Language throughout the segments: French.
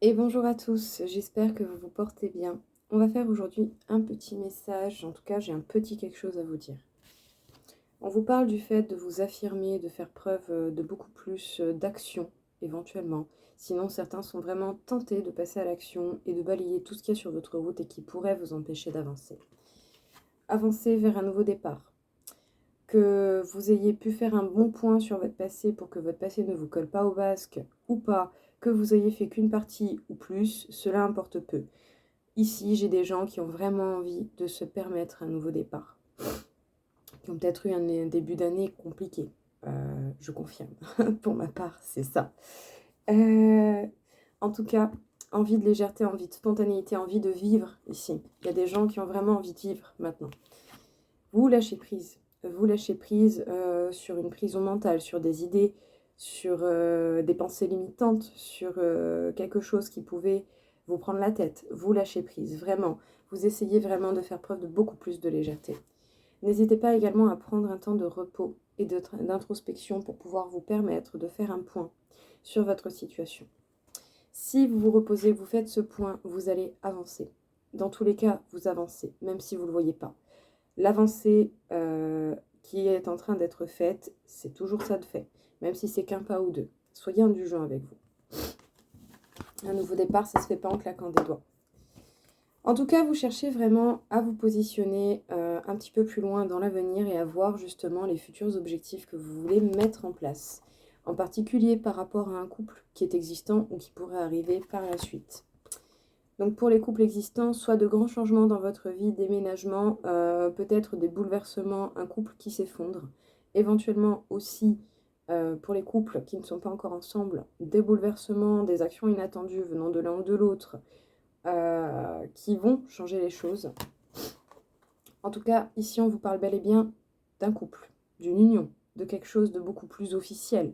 Et bonjour à tous, j'espère que vous vous portez bien. On va faire aujourd'hui un petit message, en tout cas j'ai un petit quelque chose à vous dire. On vous parle du fait de vous affirmer, de faire preuve de beaucoup plus d'action éventuellement. Sinon certains sont vraiment tentés de passer à l'action et de balayer tout ce qu'il y a sur votre route et qui pourrait vous empêcher d'avancer. Avancer vers un nouveau départ. Que vous ayez pu faire un bon point sur votre passé pour que votre passé ne vous colle pas au basque ou pas, que vous ayez fait qu'une partie ou plus, cela importe peu. Ici, j'ai des gens qui ont vraiment envie de se permettre un nouveau départ, qui ont peut-être eu un début d'année compliqué. Je confirme. Pour ma part, c'est ça. En tout cas, envie de légèreté, envie de spontanéité, envie de vivre ici. Il y a des gens qui ont vraiment envie de vivre maintenant. Vous lâchez prise. Vous lâchez prise sur une prison mentale, sur des idées, sur des pensées limitantes, sur quelque chose qui pouvait vous prendre la tête. Vous lâchez prise, vraiment. Vous essayez vraiment de faire preuve de beaucoup plus de légèreté. N'hésitez pas également à prendre un temps de repos et d'introspection pour pouvoir vous permettre de faire un point sur votre situation. Si vous vous reposez, vous faites ce point, vous allez avancer. Dans tous les cas, vous avancez, même si vous ne le voyez pas. L'avancée qui est en train d'être faite, c'est toujours ça de fait, même si c'est qu'un pas ou deux. Soyez indulgents avec vous. Un nouveau départ, ça ne se fait pas en claquant des doigts. En tout cas, vous cherchez vraiment à vous positionner un petit peu plus loin dans l'avenir et à voir justement les futurs objectifs que vous voulez mettre en place, en particulier par rapport à un couple qui est existant ou qui pourrait arriver par la suite. Donc pour les couples existants, soit de grands changements dans votre vie, déménagement, peut-être des bouleversements, un couple qui s'effondre. Éventuellement aussi pour les couples qui ne sont pas encore ensemble, des bouleversements, des actions inattendues venant de l'un ou de l'autre qui vont changer les choses. En tout cas, ici on vous parle bel et bien d'un couple, d'une union, de quelque chose de beaucoup plus officiel.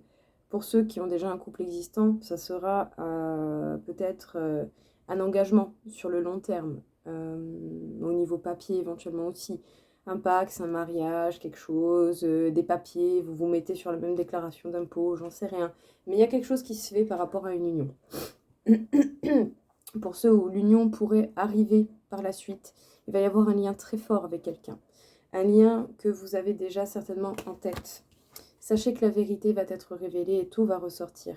Pour ceux qui ont déjà un couple existant, ça sera peut-être un engagement sur le long terme, au niveau papier éventuellement aussi. Un pacte, un mariage, quelque chose, des papiers, vous vous mettez sur la même déclaration d'impôt, j'en sais rien. Mais il y a quelque chose qui se fait par rapport à une union. Pour ceux où l'union pourrait arriver par la suite, il va y avoir un lien très fort avec quelqu'un. Un lien que vous avez déjà certainement en tête. Sachez que la vérité va être révélée et tout va ressortir.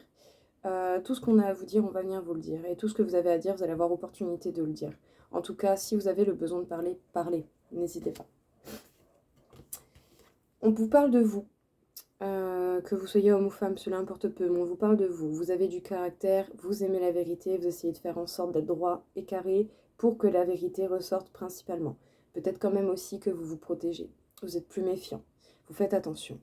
Tout ce qu'on a à vous dire, on va venir vous le dire. Et tout ce que vous avez à dire, vous allez avoir opportunité de le dire. En tout cas, si vous avez le besoin de parler, parlez. N'hésitez pas. On vous parle de vous. Que vous soyez homme ou femme, cela importe peu, mais on vous parle de vous. Vous avez du caractère, vous aimez la vérité, vous essayez de faire en sorte d'être droit et carré pour que la vérité ressorte principalement. Peut-être quand même aussi que vous vous protégez. Vous êtes plus méfiant. Vous faites attention.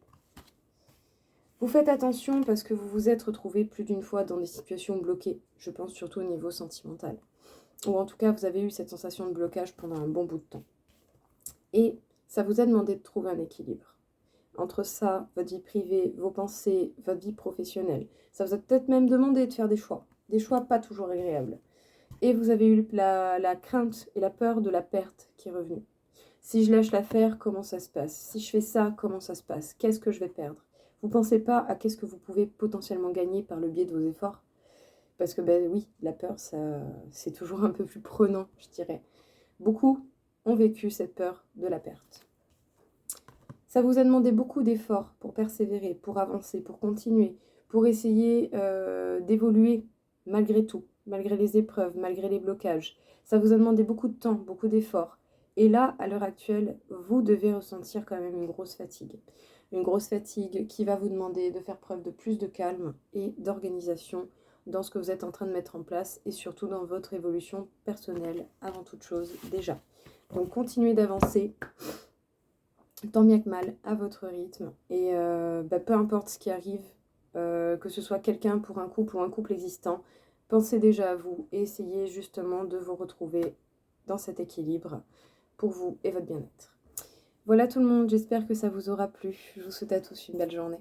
Vous faites attention parce que vous vous êtes retrouvé plus d'une fois dans des situations bloquées. Je pense surtout au niveau sentimental. Ou en tout cas, vous avez eu cette sensation de blocage pendant un bon bout de temps. Et ça vous a demandé de trouver un équilibre entre ça, votre vie privée, vos pensées, votre vie professionnelle. Ça vous a peut-être même demandé de faire des choix pas toujours agréables. Et vous avez eu la crainte et la peur de la perte qui est revenue. Si je lâche l'affaire, comment ça se passe? Si je fais ça, comment ça se passe? Qu'est-ce que je vais perdre? Vous ne pensez pas à qu'est-ce que vous pouvez potentiellement gagner par le biais de vos efforts? Parce que ben oui, la peur, ça, c'est toujours un peu plus prenant, je dirais. Beaucoup ont vécu cette peur de la perte. Ça vous a demandé beaucoup d'efforts pour persévérer, pour avancer, pour continuer, pour essayer d'évoluer malgré tout, malgré les épreuves, malgré les blocages. Ça vous a demandé beaucoup de temps, beaucoup d'efforts. Et là, à l'heure actuelle, vous devez ressentir quand même une grosse fatigue. Une grosse fatigue qui va vous demander de faire preuve de plus de calme et d'organisation dans ce que vous êtes en train de mettre en place et surtout dans votre évolution personnelle avant toute chose déjà. Donc continuez d'avancer tant bien que mal, à votre rythme. Et peu importe ce qui arrive, que ce soit quelqu'un pour un couple ou un couple existant, pensez déjà à vous et essayez justement de vous retrouver dans cet équilibre pour vous et votre bien-être. Voilà tout le monde, j'espère que ça vous aura plu. Je vous souhaite à tous une belle journée.